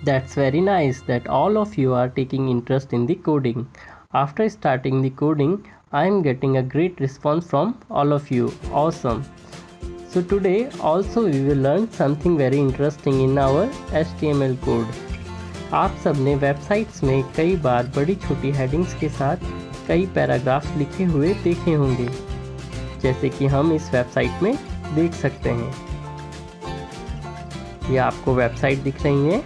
That's very nice that all of you are taking interest in the coding. After starting the coding, I am getting a great response from all of you. Awesome. So today also we will learn something very interesting in our HTML code. आप सबने websites में कई बार बड़ी छोटी headings के साथ कई paragraphs लिखे हुए देखे होंगे, जैसे कि हम इस वेबसाइट में देख सकते हैं। ये आपको वेबसाइट दिख रही है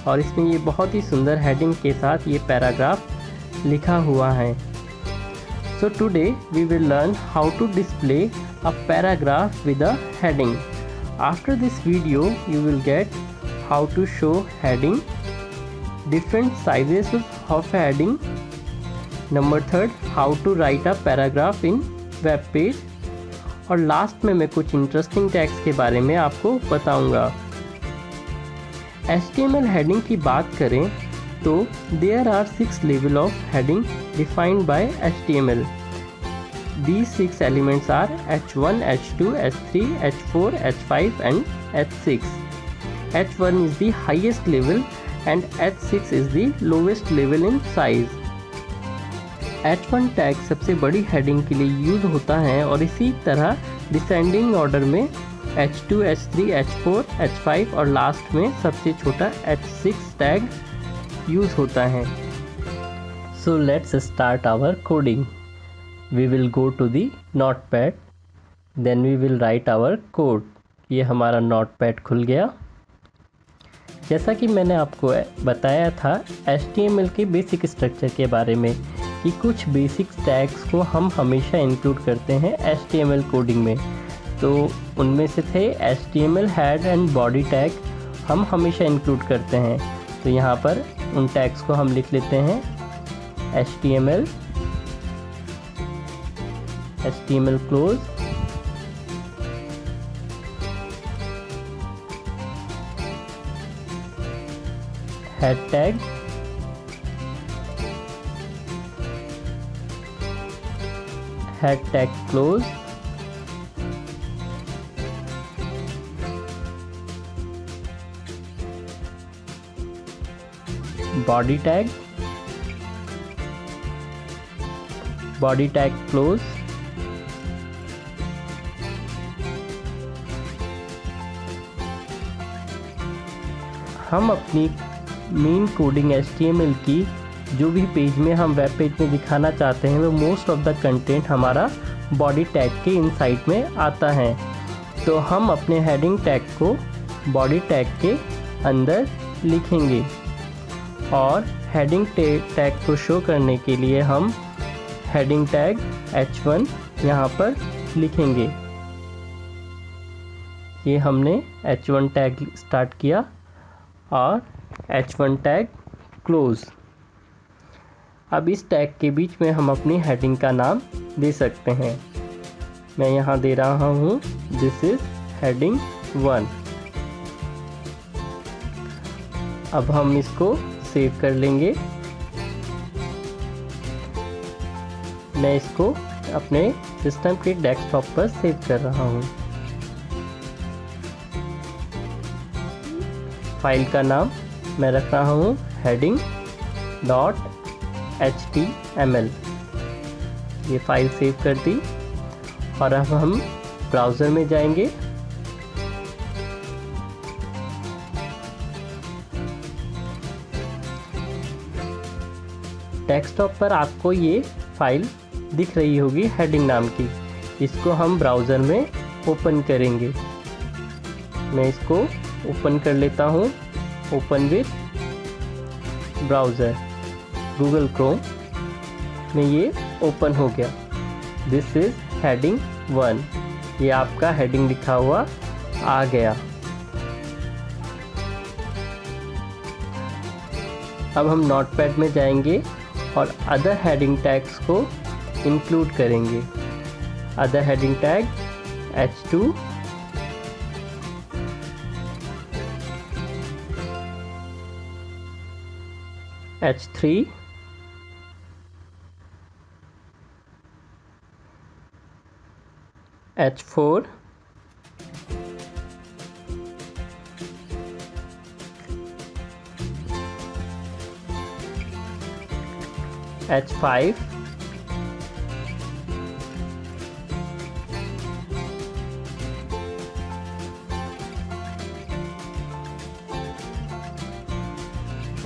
और इसमें ये बहुत ही सुंदर हेडिंग के साथ ये पैराग्राफ लिखा हुआ है। So today we will learn how to display a paragraph with a heading. After this video you will get how to show heading, different sizes of heading. Number 3, how to write a paragraph in web page. और last में मैं कुछ interesting tags के बारे में आपको बताऊंगा। HTML heading की बात करें तो there are 6 level of heading defined by HTML. These 6 elements are H1, H2, H3, H4, H5 and H6. H1 is the highest level and H6 is the lowest level in size. H1 tag सबसे बड़ी heading के लिए use होता है और इसी तरह descending order में H2, H3, H4, H5 और लास्ट में सबसे छोटा H6 टैग यूज़ होता है। So let's start our coding. We will go to the notepad, then we will write our code. ये हमारा notepad खुल गया। जैसा कि मैंने आपको बताया था HTML के बेसिक स्ट्रक्चर के बारे में कि कुछ बेसिक टैग्स को हम हमेशा इंक्लूड करते हैं HTML कोडिंग में। तो उनमें से थे HTML head and body tag हम हमेशा इंक्लूड करते हैं। तो यहाँ पर उन टैग्स को हम लिख लेते हैं HTML, HTML close, head tag, head tag close, body tag, body tag close, हम अपनी मेन कोडिंग HTML की जो भी पेज में हम वेब पेज में दिखाना चाहते हैं वो मोस्ट ऑफ द कंटेंट हमारा बॉडी टैग के इनसाइड में आता है। तो हम अपने हेडिंग टैग को बॉडी टैग के अंदर लिखेंगे और हेडिंग टैग को शो करने के लिए हम हेडिंग टैग H1 यहाँ पर लिखेंगे। ये हमने H1 टैग स्टार्ट किया और H1 टैग क्लोज। अब इस टैग के बीच में हम अपनी हेडिंग का नाम दे सकते हैं। मैं यहाँ दे रहा हूँ दिस इज हेडिंग 1। अब हम इसको सेव कर लेंगे। मैं इसको अपने सिस्टम के डेस्कटॉप पर सेव कर रहा हूँ। फाइल का नाम मैं रख रहा हूँ heading.html। ये फाइल सेव कर दी और अब हम ब्राउज़र में जाएंगे। डेस्कटॉप पर आपको ये फाइल दिख रही होगी हेडिंग नाम की। इसको हम ब्राउज़र में ओपन करेंगे। मैं इसको ओपन कर लेता हूँ। Open with browser, Google Chrome में ये ओपन हो गया। This is heading 1। ये आपका हेडिंग लिखा हुआ आ गया। अब हम नोटपैड में जाएंगे और अदर हेडिंग टैग्स को इंक्लूड करेंगे। Other heading tag H2, H3, H4, H5,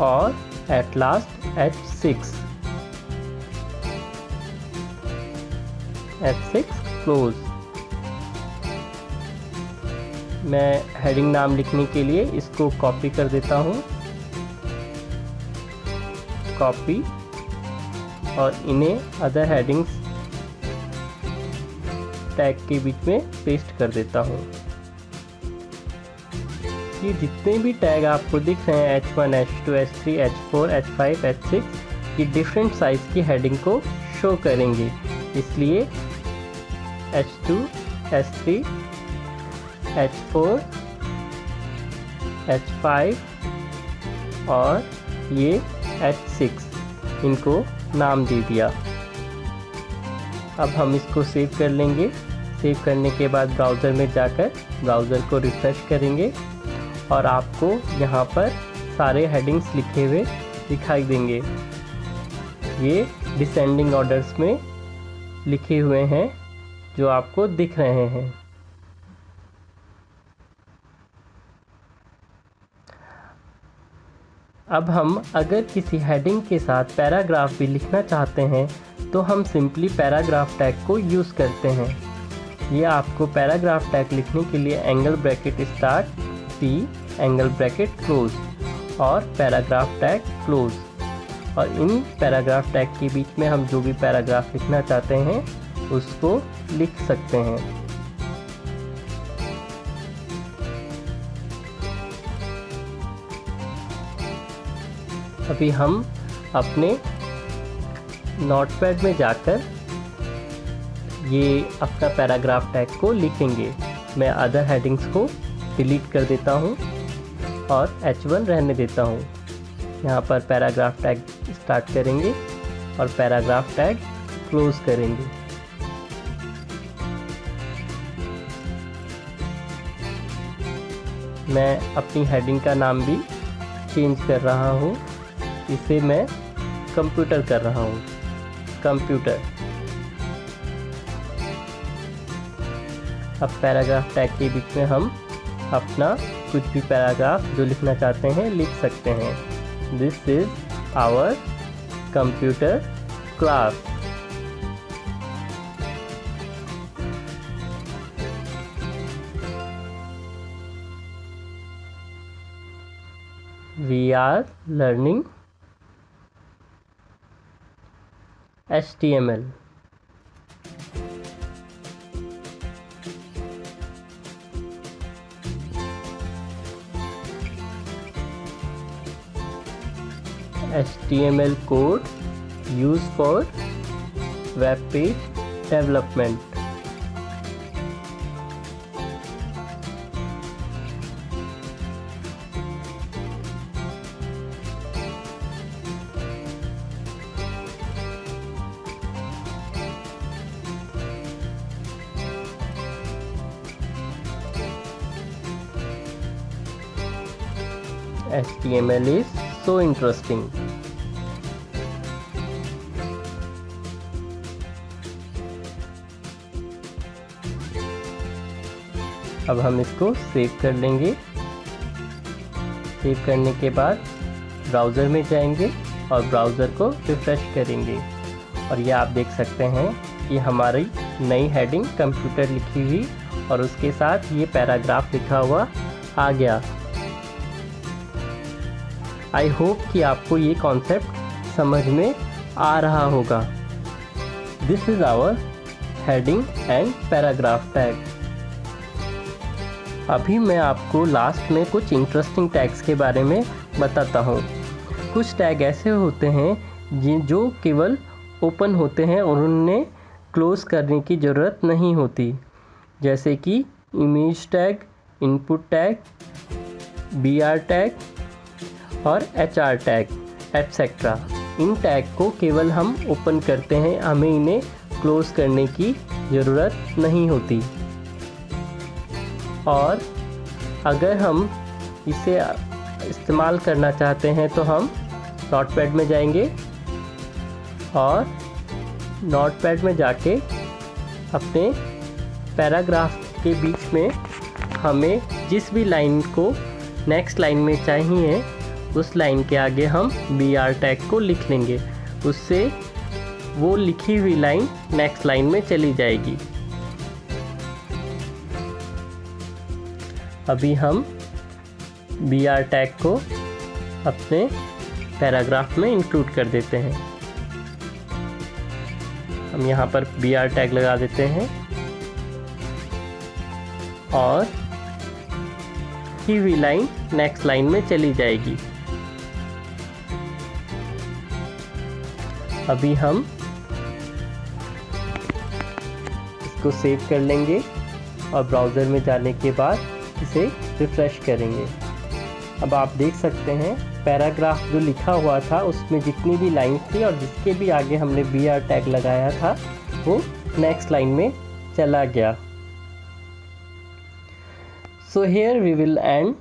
और at last H6, H6 close. मैं हेडिंग नाम लिखने के लिए इसको कॉपी कर देता हूँ, कॉपी, और इन्हें अदर हेडिंग्स टैग के बीच में पेस्ट कर देता हूँ। ये जितने भी टैग आपको दिख रहे हैं H1, H2, H3, H4, H5, H6, ये डिफरेंट साइज की हेडिंग को शो करेंगे, इसलिए H2, H3, H4, H5 और ये H6 इनको नाम दे दिया। अब हम इसको सेव कर लेंगे। सेव करने के बाद ब्राउज़र में जाकर ब्राउज़र को रिफ्रेश करेंगे और आपको यहाँ पर सारे हेडिंग्स लिखे हुए दिखाई देंगे। ये डिसेंडिंग ऑर्डर्स में लिखे हुए हैं जो आपको दिख रहे हैं। अब हम अगर किसी हेडिंग के साथ पैराग्राफ भी लिखना चाहते हैं तो हम सिंपली पैराग्राफ टैग को यूज़ करते हैं। ये आपको पैराग्राफ टैग लिखने के लिए angle bracket start, P, angle bracket close और पैराग्राफ टैग क्लोज, और इन पैराग्राफ टैग के बीच में हम जो भी पैराग्राफ लिखना चाहते हैं उसको लिख सकते हैं। अभी हम अपने नोटपैड में जाकर ये अपना पैराग्राफ टैग को लिखेंगे। मैं अदर हेडिंग्स को डिलीट कर देता हूँ और H1 रहने देता हूँ। यहाँ पर पैराग्राफ टैग स्टार्ट करेंगे और पैराग्राफ टैग क्लोज करेंगे। मैं अपनी हेडिंग का नाम भी चेंज कर रहा हूँ, इसे मैं कंप्यूटर कर रहा हूँ, कंप्यूटर। अब पैराग्राफ टैग के बीच में हम अपना कुछ भी पैराग्राफ जो लिखना चाहते हैं लिख सकते हैं। This is our computer class. We are learning HTML. HTML code used for web page development. HTML is so interesting. अब हम इसको सेव कर लेंगे। सेव करने के बाद ब्राउज़र में जाएंगे और ब्राउज़र को रिफ्रेश करेंगे और ये आप देख सकते हैं कि हमारी नई हेडिंग कंप्यूटर लिखी हुई और उसके साथ ये पैराग्राफ लिखा हुआ आ गया। आई होप कि आपको ये कॉन्सेप्ट समझ में आ रहा होगा। This is our heading and paragraph tag. अभी मैं आपको लास्ट में कुछ इंटरेस्टिंग टैग्स के बारे में बताता हूँ। कुछ टैग ऐसे होते हैं जो केवल ओपन होते हैं और उन्हें क्लोज़ करने की ज़रूरत नहीं होती, जैसे कि image tag, input tag, BR tag और HR टैग एटसेट्रा। इन टैग को केवल हम ओपन करते हैं, हमें इन्हें क्लोज़ करने की ज़रूरत नहीं होती। और अगर हम इसे इस्तेमाल करना चाहते हैं तो हम नोटपैड में जाएंगे और नोटपैड में जाके अपने पैराग्राफ के बीच में हमें जिस भी लाइन को नेक्स्ट लाइन में चाहिए उस लाइन के आगे हम BR टैग को लिख लेंगे। उससे वो लिखी हुई लाइन नेक्स्ट लाइन में चली जाएगी। अभी हम BR टैग को अपने पैराग्राफ में इंक्लूड कर देते हैं। हम यहाँ पर BR टैग लगा देते हैं और लिखी हुई लाइन नेक्स्ट लाइन में चली जाएगी। अभी हम इसको सेव कर लेंगे और ब्राउज़र में जाने के बाद इसे रिफ्रेश करेंगे। अब आप देख सकते हैं पैराग्राफ जो लिखा हुआ था उसमें जितनी भी लाइन थी और जिसके भी आगे हमने BR टैग लगाया था वो नेक्स्ट लाइन में चला गया। So here we will end.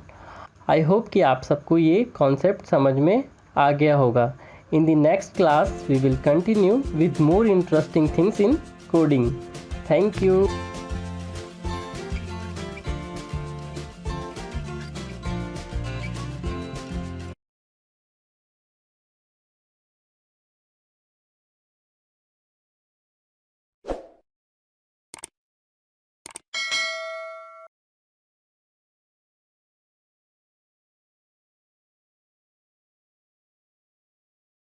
I hope कि आप सबको ये कॉन्सेप्ट समझ में आ गया होगा। In the next class we will continue with more interesting things in coding. Thank you.